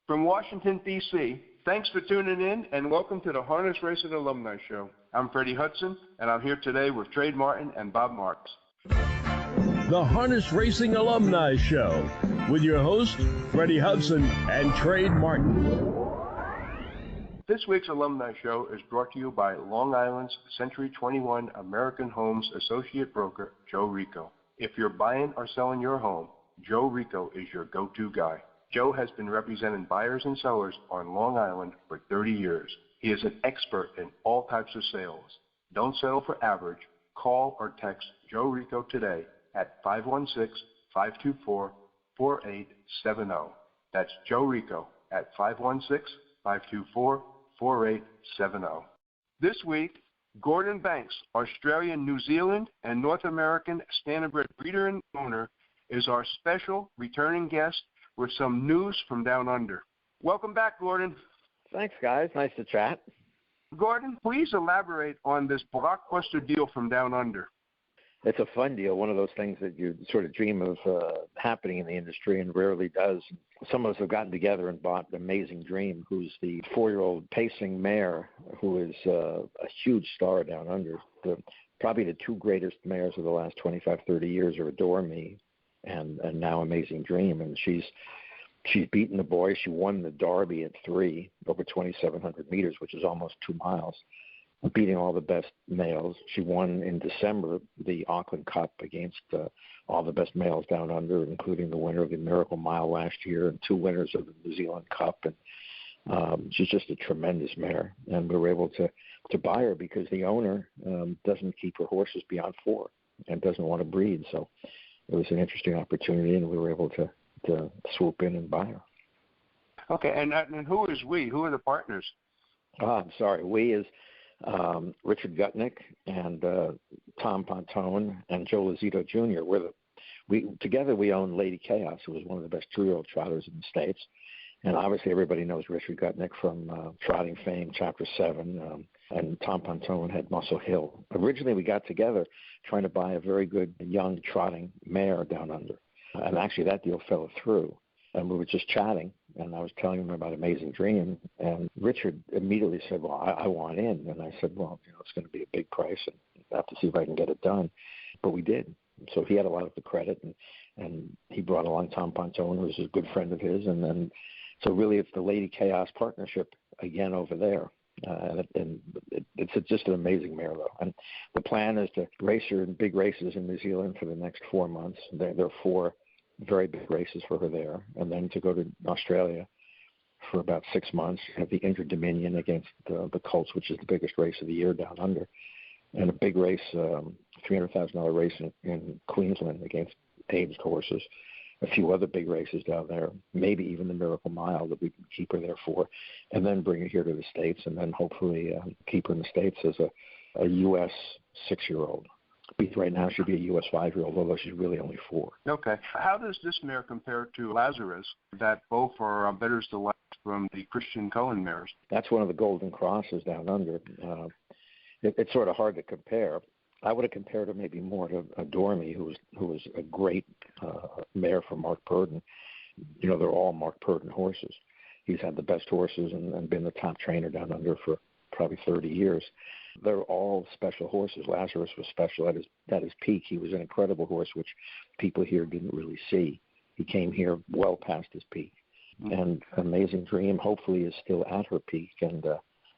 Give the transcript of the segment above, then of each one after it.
From Washington, D.C., thanks for tuning in and welcome to the Harness Racing Alumni Show. I'm Freddie Hudson, and I'm here today with Trade Martin and Bob Marks. The Harness Racing Alumni Show with your hosts, Freddie Hudson and Trade Martin. This week's Alumni Show is brought to you by Long Island's Century 21 American Homes Associate Broker, Joe Rico. If you're buying or selling your home, Joe Rico is your go-to guy. Joe has been representing buyers and sellers on Long Island for 30 years. He is an expert in all types of sales. Don't settle for average. Call or text Joe Rico today at 516-524-4870. That's Joe Rico at 516-524-4870. This week, Gordon Banks, Australian, New Zealand, and North American standardbred breeder and owner, is our special returning guest with some news from down under. Welcome back, Gordon. Thanks, guys. Nice to chat. Gordon, please elaborate on this blockbuster deal from down under. It's a fun deal, one of those things that you sort of dream of happening in the industry and rarely does. Some of us have gotten together and bought Amazing Dream, who's the 4-year-old pacing mare who is a huge star down under. Probably the two greatest mares of the last 25, 30 years are Adore Me and now Amazing Dream. And she's beaten the boys. She won the Derby at 3 over 2,700 meters, which is almost 2 miles, beating all the best males. She won in December the Auckland Cup against all the best males down under, including the winner of the Miracle Mile last year and 2 winners of the New Zealand Cup. And she's just a tremendous mare. And we were able to buy her because the owner doesn't keep her horses beyond 4 and doesn't want to breed. So it was an interesting opportunity, and we were able to swoop in and buy her. Okay, and who is we? Who are the partners? I'm sorry. We is Richard Gutnick and Tom Pontone and Joe Lazito Jr. Together we own Lady Chaos, who was one of the best 2-year-old trotters in the States. And obviously everybody knows Richard Gutnick from Trotting Fame, Chapter 7, and Tom Pontone had Muscle Hill. Originally we got together trying to buy a very good young trotting mare down under. And actually that deal fell through. And we were just chatting, and I was telling him about Amazing Dream, and Richard immediately said, well, I want in. And I said, well, it's going to be a big price, and I have to see if I can get it done. But we did. So he had a lot of the credit, and he brought along Tom Pontone, who's a good friend of his. And then, so really it's the Lady Chaos partnership again over there. It's just an amazing mare, though. And the plan is to race her in big races in New Zealand for the next 4 months. There are 4 very big races for her there, and then to go to Australia for about 6 months, have the Inter-Dominion against the Colts, which is the biggest race of the year down under, and a big race, $300,000 race in Queensland against aged horses, a few other big races down there, maybe even the Miracle Mile that we can keep her there for, and then bring her here to the States, and then hopefully keep her in the States as a U.S. 6-year-old. Right now she'd be a U.S. 5-year-old, although she's really only 4. Okay. How does this mare compare to Lazarus, that both are betters to last from the Christian Cohen mares? That's one of the Golden Crosses down under. It's sort of hard to compare. I would have compared her maybe more to Adore Me, who was a great mare for Mark Purdon. They're all Mark Purdon horses. He's had the best horses and been the top trainer down under for probably 30 years. They're all special horses. Lazarus was special at his peak. He was an incredible horse, which people here didn't really see. He came here well past his peak. Mm-hmm. And Amazing Dream hopefully is still at her peak. And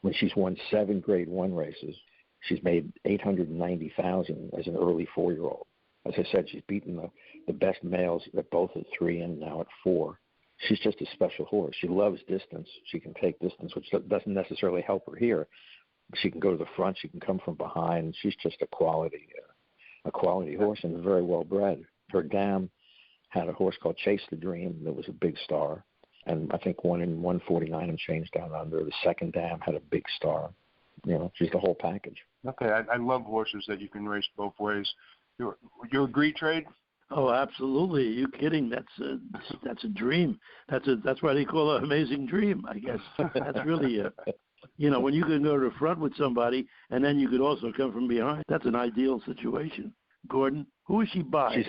when she's won 7 Grade 1 races, she's made $890,000 as an early 4-year-old. As I said, she's beaten the best males at both at 3 and now at 4. She's just a special horse. She loves distance. She can take distance, which doesn't necessarily help her here. She can go to the front. She can come from behind. She's just a quality horse and very well bred. Her dam had a horse called Chase the Dream that was a big star, and I think won in 149 and change down under. The second dam had a big star. She's the whole package. Okay, I love horses that you can race both ways. You agree, Trade? Oh, absolutely. Are you kidding? That's a dream. That's why they call it an Amazing Dream, I guess. That's really when you can go to the front with somebody and then you could also come from behind. That's an ideal situation. Gordon, who is she by?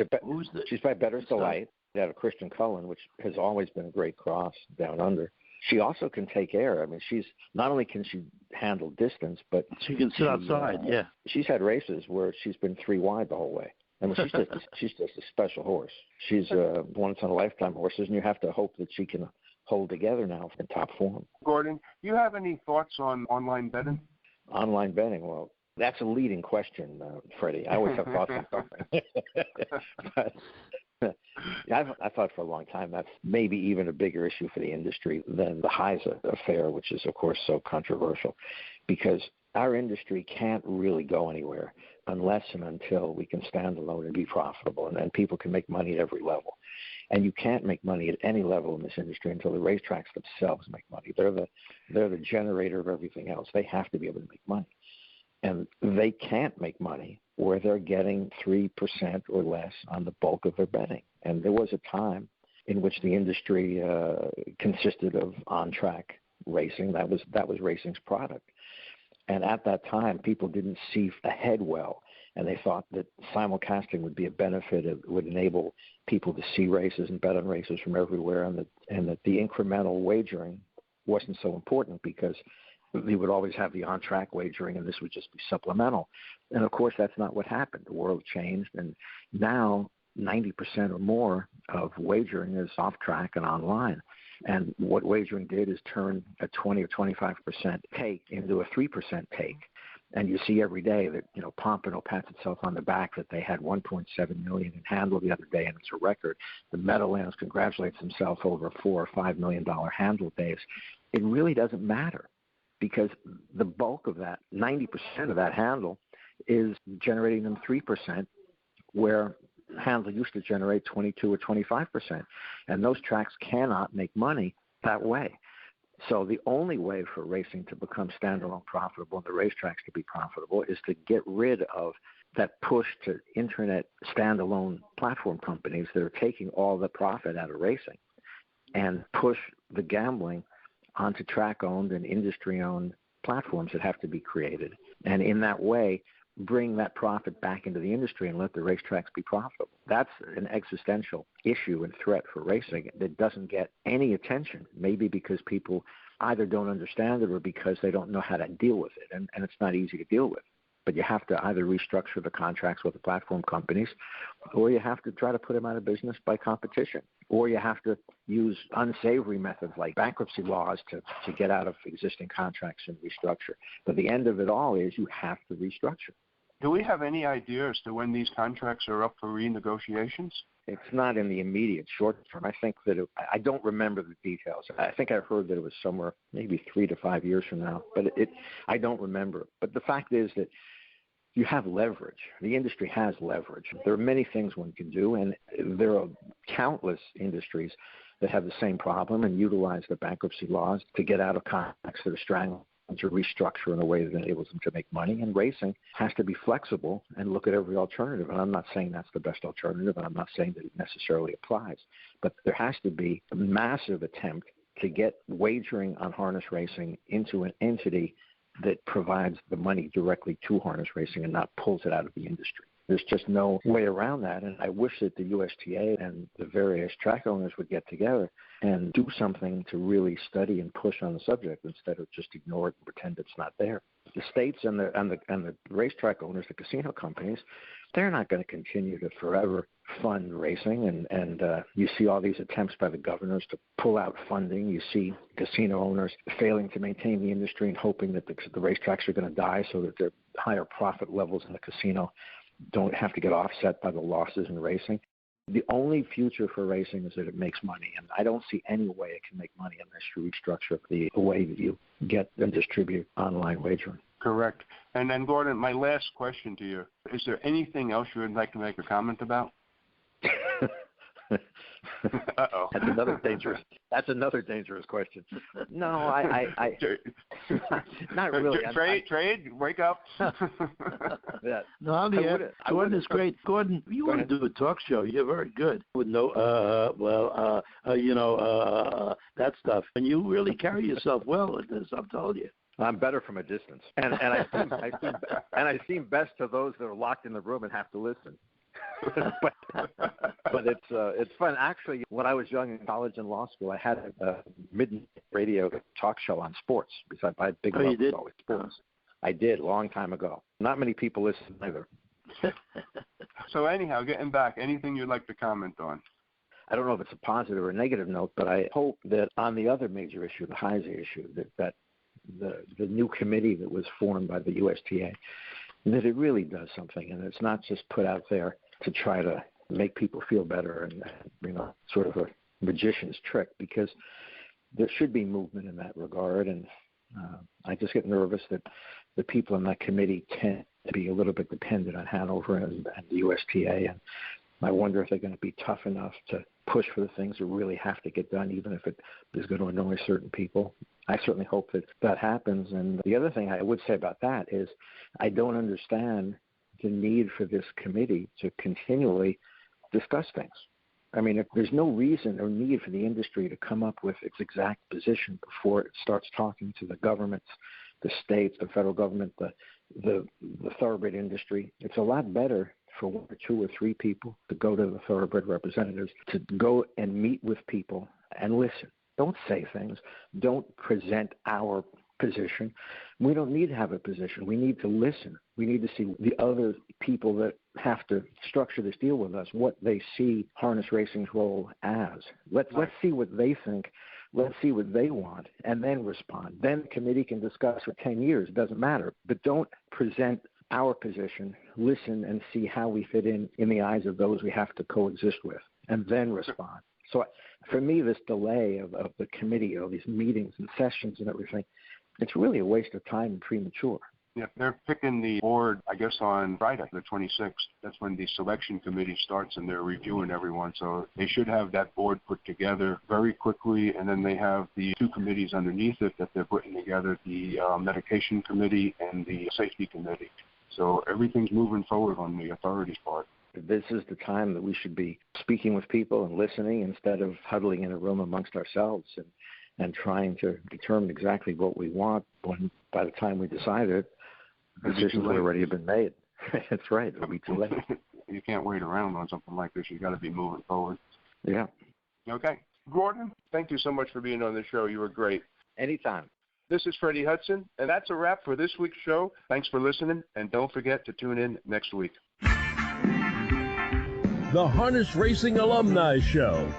She's by Better's Delight. out of Christian Cullen, which has always been a great cross down under. She also can take air. I mean, she's not only can she handle distance, but she can sit outside. Yeah, she's had races where she's been 3 wide the whole way. I mean, she's just a special horse. She's once in a lifetime horses, and you have to hope that she can hold together now in top form. Gordon, do you have any thoughts on online betting? Online betting, well, that's a leading question, Freddie. I always have thoughts on something. But I've thought for a long time that's maybe even a bigger issue for the industry than the Heisa affair, which is, of course, so controversial, because our industry can't really go anywhere unless and until we can stand alone and be profitable, and then people can make money at every level. And you can't make money at any level in this industry until the racetracks themselves make money. They're the generator of everything else. They have to be able to make money. And they can't make money where they're getting 3% or less on the bulk of their betting. And there was a time in which the industry consisted of on-track racing. That was racing's product. And at that time, people didn't see ahead well, and they thought that simulcasting would be a benefit. It would enable people to see races and bet on races from everywhere, and that the incremental wagering wasn't so important because we would always have the on-track wagering, and this would just be supplemental. And, of course, that's not what happened. The world changed, and now 90% or more of wagering is off-track and online. And what wagering did is turn a 20 or 25% take into a 3% take. And you see every day that, Pompano pats itself on the back that they had 1.7 million in handle the other day, and it's a record. The Meadowlands congratulates himself over a $4 or $5 million handle days. It really doesn't matter because the bulk of that, 90% of that handle, is generating them 3%, where handle used to generate 22 or 25%. And those tracks cannot make money that way. So the only way for racing to become standalone profitable and the racetracks to be profitable is to get rid of that push to internet standalone platform companies that are taking all the profit out of racing and push the gambling onto track-owned and industry-owned platforms that have to be created. And in that way, bring that profit back into the industry and let the racetracks be profitable. That's an existential issue and threat for racing that doesn't get any attention, maybe because people either don't understand it or because they don't know how to deal with it, and it's not easy to deal with. But you have to either restructure the contracts with the platform companies, or you have to try to put them out of business by competition, or you have to use unsavory methods like bankruptcy laws to get out of existing contracts and restructure. But the end of it all is you have to restructure. Do we have any idea as to when these contracts are up for renegotiations? It's not in the immediate short term. I think that I don't remember the details. I think I heard that it was somewhere maybe 3 to 5 years from now, but I don't remember. But the fact is that you have leverage. The industry has leverage. There are many things one can do, and there are countless industries that have the same problem and utilize the bankruptcy laws to get out of contracts that are strangling, to restructure in a way that enables them to make money. And racing has to be flexible and look at every alternative. And I'm not saying that's the best alternative, and I'm not saying that it necessarily applies. But there has to be a massive attempt to get wagering on harness racing into an entity that provides the money directly to harness racing and not pulls it out of the industry. There's just no way around that, and I wish that the USTA and the various track owners would get together and do something to really study and push on the subject instead of just ignore it and pretend it's not there. The states and the racetrack owners, the casino companies, they're not going to continue to forever fund racing, and you see all these attempts by the governors to pull out funding. You see casino owners failing to maintain the industry and hoping that the racetracks are going to die so that their higher profit levels in the casino don't have to get offset by the losses in racing. The only future for racing is that it makes money, and I don't see any way it can make money unless you restructure the way that you get and distribute online wagering. Correct. And then, Gordon, my last question to you. Is there anything else you would like to make a comment about? Uh-oh. That's another dangerous question. No, I not really. Trade, wake up. Yeah. No, I'm here. Gordon is great. Gordon, you want to do a talk show? You're very good with that stuff, and you really carry yourself well at this. I'm telling you. I'm better from a distance, and I seem best to those that are locked in the room and have to listen. but it's fun. Actually, when I was young in college and law school, I had a midnight radio talk show on sports. Because I had big love with always sports. I did a long time ago. Not many people listen either. So anyhow, getting back, anything you'd like to comment on? I don't know if it's a positive or a negative note, but I hope that on the other major issue, the HISA issue, that the new committee that was formed by the USTA, that it really does something, and it's not just put out there to try to make people feel better and, sort of a magician's trick, because there should be movement in that regard. And I just get nervous that the people in that committee tend to be a little bit dependent on Hanover and the USTA, and I wonder if they're going to be tough enough to push for the things that really have to get done, even if it is going to annoy certain people. I certainly hope that happens. And the other thing I would say about that is I don't understand the need for this committee to continually discuss things. I mean, if there's no reason or need for the industry to come up with its exact position before it starts talking to the governments, the states, the federal government, the thoroughbred industry. It's a lot better for 1 or 2 or 3 people to go to the thoroughbred representatives, to go and meet with people and listen. Don't say things. Don't present our position. We don't need to have a position. We need to listen. We need to see the other people that have to structure this deal with us, what they see Harness Racing's role as. Let's see what they think. Let's see what they want, and then respond. Then the committee can discuss for 10 years. It doesn't matter. But don't present our position, listen and see how we fit in the eyes of those we have to coexist with, and then respond. So for me, this delay of the committee, these meetings and sessions and everything, it's really a waste of time and premature. Yeah, they're picking the board, I guess, on Friday, the 26th. That's when the selection committee starts, and they're reviewing everyone. So they should have that board put together very quickly, and then they have the 2 committees underneath it that they're putting together, the medication committee and the safety committee. So everything's moving forward on the authorities' part. This is the time that we should be speaking with people and listening instead of huddling in a room amongst ourselves and trying to determine exactly what we want when by the time we decide it, decisions already have been made. That's right. It'll be too late. You can't wait around on something like this. You've got to be moving forward. Yeah. Okay. Gordon, thank you so much for being on the show. You were great. Anytime. This is Freddie Hudson, and that's a wrap for this week's show. Thanks for listening, and don't forget to tune in next week. The Harness Racing Alumni Show